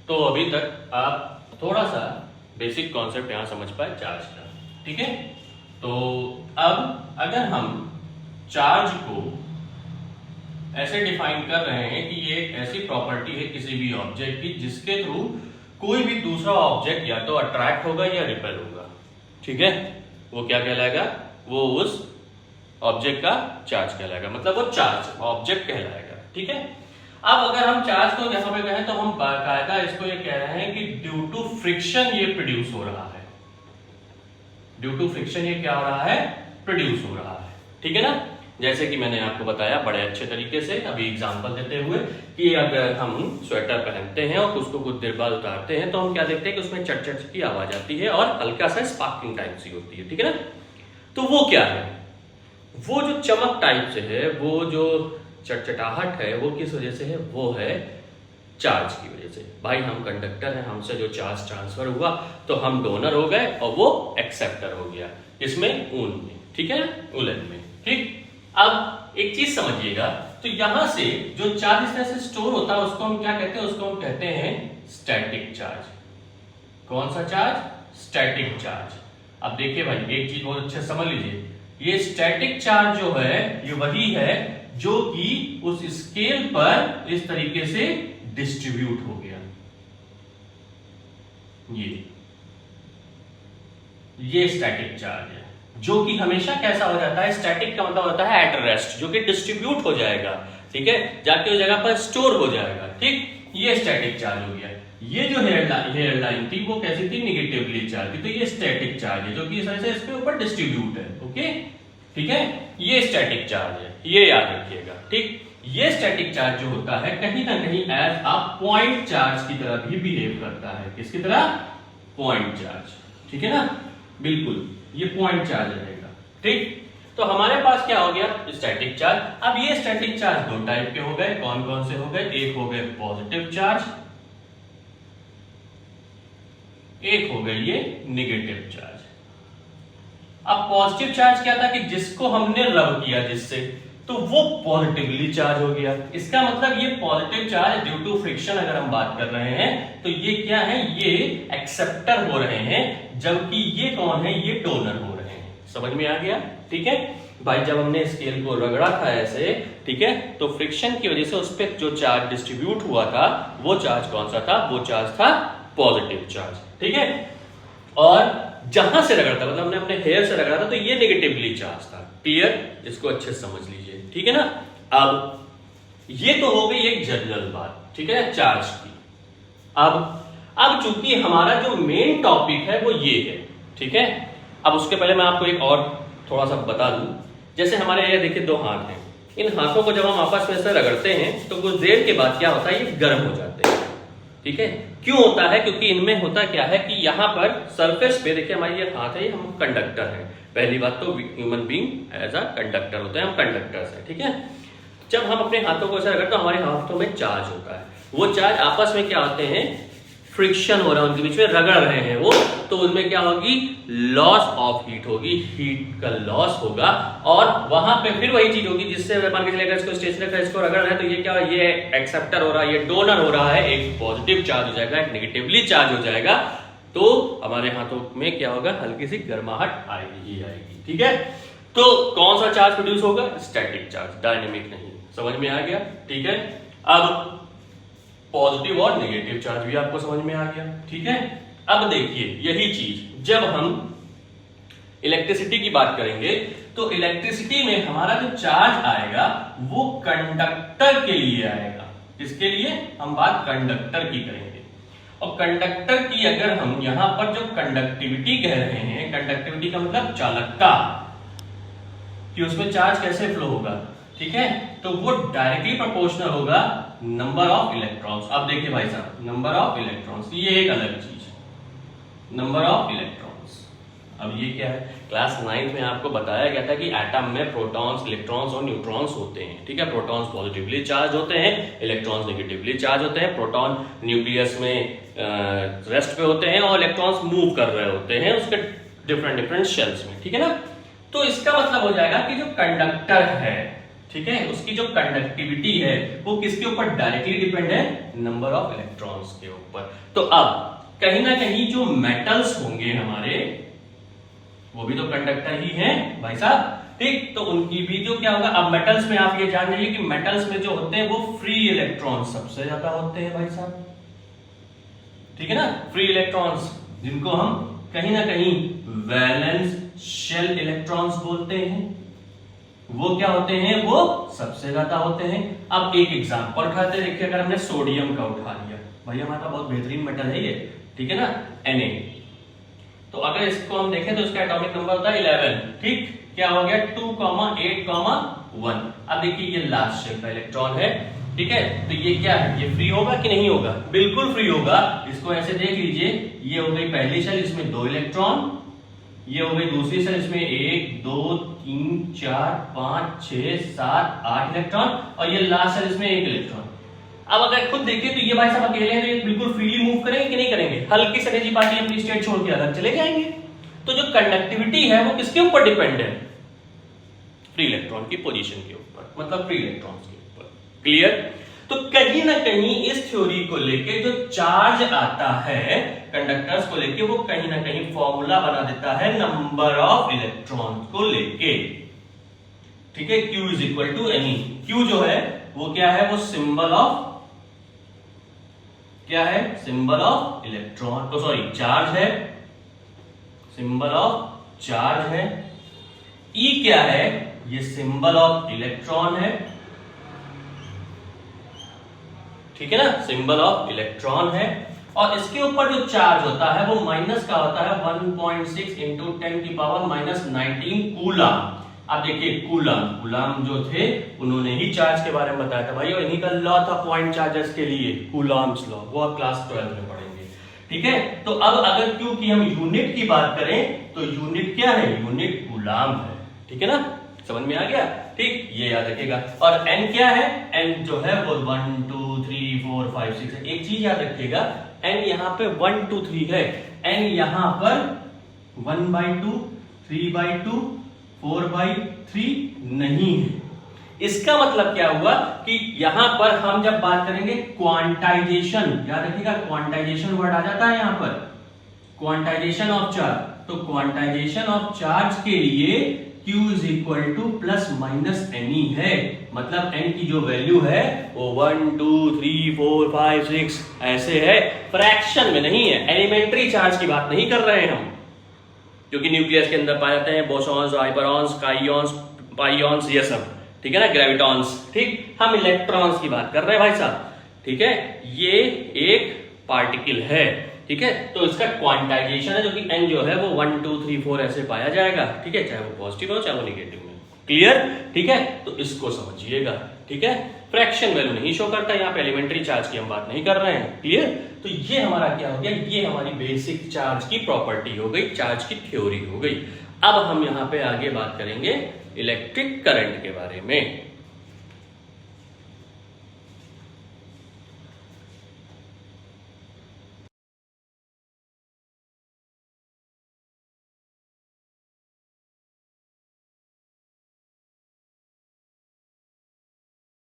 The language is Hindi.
तो अभी तक आप थोड़ा सा बेसिक कॉन्सेप्ट यहाँ समझ पाए चार्ज का, ठीक है। तो अब अगर हम चार्ज को ऐसे डिफाइन कर रहे हैं कि ये एक ऐसी प्रॉपर्टी है किसी भी ऑब्जेक्ट की जिसके थ्रू कोई भी दूसरा ऑब्जेक्ट या तो अट्रैक्ट होगा या रिपेल होगा, ठीक है। वो क्या कहलाएगा, वो उस ऑब्जेक्ट का चार्ज कहलाएगा, मतलब वो चार्ज ऑब्जेक्ट कहलाएगा, ठीक है। अब अगर हम चार्ज को यहां पे कहें तो हम बाकायदा इसको ये कह रहे हैं कि ड्यू टू फ्रिक्शन ये प्रोड्यूस हो रहा है, ड्यू टू फ्रिक्शन ये क्या हो रहा है, प्रोड्यूस हो रहा है, ठीक है ना। जैसे कि मैंने आपको बताया बड़े अच्छे तरीके से अभी एग्जांपल देते हुए कि अगर हम स्वेटर पहनते हैं और उसको कुछ देर बाद उतारते हैं तो हम क्या देखते हैं कि उसमें चट चट की आवाज आती है और हल्का सा स्पार्किंग टाइप सी होती है, ठीक है ना। तो वो क्या है, वो जो चमक टाइप से है, वो जो चटचटाहट है, वो किस वजह से है, वो है चार्ज की वजह से। भाई हम कंडक्टर हैं, हमसे जो चार्ज ट्रांसफर हुआ तो हम डोनर हो गए और वो एक्सेप्टर हो गया, इसमें ऊन में, ठीक है ना, उलन में, ठीक। अब एक चीज समझिएगा, तो यहां से जो चार्ज इस तरह से स्टोर होता है उसको हम क्या कहते हैं, उसको हम कहते हैं स्टैटिक चार्ज। कौन सा चार्ज, स्टैटिक चार्ज। अब देखिए भाई एक चीज बहुत अच्छे समझ लीजिए, ये स्टैटिक चार्ज जो है ये वही है जो कि उस स्केल पर इस तरीके से डिस्ट्रीब्यूट हो गया, ये स्टैटिक चार्ज है जो कि हमेशा कैसा हो जाता है, स्टैटिक का मतलब होता है एट रेस्ट, जो कि डिस्ट्रीब्यूट हो जाएगा, ठीक है, जाके उस जगह पर स्टोर हो जाएगा, ठीक। ये स्टैटिक चार्ज हो गया। ये जो हेयर लाइन थी वो कैसी थी, निगेटिवली चार्ज थी, तो ये स्टैटिक चार्ज है जो कि इस तरह से इसके ऊपर डिस्ट्रीब्यूट है, ओके, ठीक है। ये स्टैटिक चार्ज है, ये याद रखिएगा, ठीक। ये स्टैटिक चार्ज जो होता है कहीं ना कहीं एज अ पॉइंट चार्ज की तरह भी बिहेव करता है, किसकी तरह, पॉइंट चार्ज, ठीक है ना, बिल्कुल ये पॉइंट चार्ज रहेगा, ठीक। तो हमारे पास क्या हो गया, स्टैटिक चार्ज। अब ये स्टैटिक चार्ज दो टाइप के हो गए, कौन कौन से हो गए, एक हो गए पॉजिटिव चार्ज, एक हो गई ये निगेटिव चार्ज। अब पॉजिटिव चार्ज क्या था कि जिसको हमने रब किया जिससे, तो वो पॉजिटिवली चार्ज हो गया। इसका मतलब ये positive charge due to friction अगर हम बात कर रहे हैं तो ये क्या है, ये एक्सेप्टर हो रहे हैं, जबकि ये कौन है, ये डोनर हो रहे हैं। समझ में आ गया, ठीक है भाई। जब हमने स्केल को रगड़ा था ऐसे, ठीक है, तो फ्रिक्शन की वजह से उस पर जो चार्ज डिस्ट्रीब्यूट हुआ था वो चार्ज कौन सा था, वो चार्ज था पॉजिटिव चार्ज, ठीक है। और जहां से रगड़ा था, मतलब हमने अपने हेयर से रगड़ा था, तो ये नेगेटिवली चार्ज था। क्लियर, इसको अच्छे से समझ लीजिए, ठीक है ना। अब ये तो हो गई एक जनरल बात, ठीक है, चार्ज की। अब चूंकि हमारा जो मेन टॉपिक है वो ये है, ठीक है। अब उसके पहले मैं आपको एक और थोड़ा सा बता दूं, जैसे हमारे ये देखिए दो हाथ हैं, इन हाथों को जब हम आपस में से रगड़ते हैं तो कुछ देर के बाद क्या होता है, ये गर्म हो जाते हैं, ठीक है। क्यों होता है, क्योंकि इनमें होता क्या है कि यहाँ पर सरफेस पे देखिए हमारे ये हाथ है, ये हम कंडक्टर है। पहली बात तो human being as a conductor होते हैं, हम कंडक्टर्स हैं, ठीक है। जब हम अपने हाथों को ऐसा रगड़ते तो हमारे हाथों में चार्ज होता है, वो चार्ज आपस में क्या होते हैं, फ्रिक्शन हो रहा है उनके बीच में, रगड़ रहे हैं वो, तो उनमें क्या होगी, लॉस ऑफ हीट होगी, हीट का लॉस होगा, और वहां पे फिर वही चीज होगी जिससे मान के चलेगा इसको स्टेशनरी का इसको रगड़ रहा है तो ये क्या, ये एक्सेप्टर हो रहा है, ये डोनर हो रहा है, एक पॉजिटिव चार्ज हो जाएगा, एक नेगेटिवली चार्ज हो जाएगा, तो हमारे हाथों में क्या होगा, हल्की सी गर्माहट आएगी ही आएगी, ठीक है। तो कौन सा चार्ज प्रोड्यूस होगा, स्टैटिक चार्ज, डायनेमिक नहीं। समझ में आ गया, ठीक है। अब पॉजिटिव और नेगेटिव चार्ज भी आपको समझ में आ गया, ठीक है। अब देखिए यही चीज जब हम इलेक्ट्रिसिटी की बात करेंगे तो इलेक्ट्रिसिटी में हमारा जो चार्ज आएगा वो कंडक्टर के लिए आएगा। किसके लिए, हम बात कंडक्टर की करेंगे। और कंडक्टर की अगर हम यहां पर जो कंडक्टिविटी कह रहे हैं, कंडक्टिविटी का मतलब चालकता, कि उसमें चार्ज कैसे फ्लो होगा, ठीक है, तो वो डायरेक्टली प्रोपोर्शनल होगा नंबर ऑफ इलेक्ट्रॉन्स। अब देखिए भाई साहब, नंबर ऑफ इलेक्ट्रॉन्स ये एक अलग चीज है, नंबर ऑफ इलेक्ट्रॉन्स। अब ये क्या है, क्लास 9 में आपको बताया गया था कि एटम में प्रोटॉन्स, इलेक्ट्रॉन्स और न्यूट्रॉन्स होते हैं, ठीक है। प्रोटॉन्स पॉजिटिवली चार्ज होते हैं, इलेक्ट्रॉन्स नेगेटिवली चार्ज होते हैं। प्रोटॉन न्यूक्लियस में रेस्ट पे होते हैं और इलेक्ट्रॉन्स मूव कर रहे होते हैं उसके डिफरेंट शेल्स में, ठीक है ना। तो इसका मतलब हो जाएगा कि जो कंडक्टर है ठीक है, उसकी जो कंडक्टिविटी है वो किसके ऊपर डायरेक्टली डिपेंड है, नंबर ऑफ इलेक्ट्रॉन्स के ऊपर। तो अब कहीं ना कहीं जो मेटल्स होंगे हमारे, वो भी तो कंडक्टर ही हैं भाई साहब, ठीक। तो उनकी भी जो क्या होगा, अब मेटल्स में आप ये जान जाइए कि मेटल्स में जो होते हैं वो फ्री इलेक्ट्रॉन सबसे ज्यादा होते हैं भाई साहब, ठीक है ना। फ्री इलेक्ट्रॉन्स जिनको हम कहीं ना कहीं वैलेंस शेल इलेक्ट्रॉन्स बोलते हैं, वो क्या होते हैं, वो सबसे ज्यादा होते हैं। अब एक एग्जांपल उठाते हैं, देखिए अगर हमने सोडियम का उठा लिया, भाई हमारा बहुत बेहतरीन मेटल है ये, ठीक है ना, Na। तो अगर इसको हम देखें तो इसका एटॉमिक नंबर होता है 11, ठीक। क्या हो गया 2, 8, 1। अब देखिए ये लास्ट शेल का इलेक्ट्रॉन है, ठीक है। तो ये क्या है, ये फ्री होगा कि नहीं होगा, बिल्कुल फ्री होगा। इसको ऐसे देख लीजिए, ये हो गई पहली शेल, इसमें 2 इलेक्ट्रॉन, ये हो गई दूसरी शेल, इसमें 1, 2, 3, 4, 5, 6, 7, 8 इलेक्ट्रॉन, और ये लास्ट शेल इसमें 1 इलेक्ट्रॉन। अब अगर खुद देखिए तो ये भाई साहब अकेले हैं, तो ये बिल्कुल फ्रीली मूव करेंगे कि नहीं करेंगे, हल्की से एनर्जी पार्टी अपनी स्टेट छोड़ के अलग चले जाएंगे। तो जो कंडक्टिविटी है वो किसके ऊपर डिपेंड है, फ्री इलेक्ट्रॉन की पोजीशन के ऊपर, मतलब फ्री इलेक्ट्रॉन्स के ऊपर। क्लियर। तो कहीं ना कहीं इस थ्योरी को लेके जो चार्ज आता है कंडक्टर्स को लेके, वो कहीं ना कहीं फॉर्मूला बना देता है नंबर ऑफ इलेक्ट्रॉन को लेके, ठीक है। Q is equal to any, Q जो है वो क्या है, वो सिंबल ऑफ क्या है, सिंबल ऑफ इलेक्ट्रॉन, तो सॉरी चार्ज है, सिंबल ऑफ चार्ज है। E क्या है, ये सिंबल ऑफ इलेक्ट्रॉन है, ठीक है ना, सिंबल ऑफ इलेक्ट्रॉन है। और इसके ऊपर जो चार्ज होता है वो माइनस का होता है 1.6 इंटू 10⁻⁻19 कूलम। अब देखिए कूलम जो थे उन्होंने ही चार्ज के बारे में बताया था भाई, और इन्हीं का लॉ था पॉइंट चार्जेस के लिए, कूलम्स लॉ, वो आप क्लास 12 में पढ़ेंगे, ठीक है। तो अब अगर क्यू की हम यूनिट की बात करें तो यूनिट क्या है, यूनिट कूलम है, ठीक है ना, समझ में आ गया, ठीक। ये याद रखिएगा। और एन क्या है, एन जो है वो 1, 2, 3, 4, 5, 6 है। एक चीज याद रखिएगा, एन यहाँ पे 1, 2, 3 है, एन यहाँ पर 1/2, 3/2, 4/3 नहीं है। इसका मतलब क्या हुआ कि यहां पर हम जब बात करेंगे क्वांटाइजेशन, याद रखिएगा क्वांटाइजेशन वर्ड आ जाता है यहां पर, क्वांटाइजेशन ऑफ चार्ज। तो क्वांटाइजेशन ऑफ चार्ज के लिए Q is equal two plus minus any है, मतलब n की जो वैल्यू है वो 1, 2, 3, 4, 5, 6 ऐसे है, फ्रैक्शन में नहीं है। एलिमेंट्री चार्ज की बात नहीं कर रहे हैं हम, जो कि न्यूक्लियस के अंदर पाए जाते हैं, बोसॉन्स, हाइपरॉन्स, काइऑन्स, पाइऑन्स, ये सब, ठीक है ना, ग्रेविटॉन्स, ठीक। हम इलेक्ट्रॉन्स की बात कर रहे हैं भाई साहब, ठीक है। ये एक पार्टिकल है, ठीक है। तो इसका क्वांटाइजेशन है जो कि n जो है वो 1, 2, 3, 4 ऐसे पाया जाएगा, ठीक है, चाहे वो पॉजिटिव हो चाहे वो नेगेटिव में। क्लियर, ठीक है। तो इसको समझिएगा, ठीक है। फ्रैक्शन वैल्यू नहीं शो करता, यहाँ पे एलिमेंट्री चार्ज की हम बात नहीं कर रहे हैं। क्लियर। तो ये हमारा क्या हो गया, ये हमारी बेसिक चार्ज की प्रॉपर्टी हो गई, चार्ज की थ्योरी हो गई। अब हम यहाँ पे आगे बात करेंगे इलेक्ट्रिक करंट के बारे में।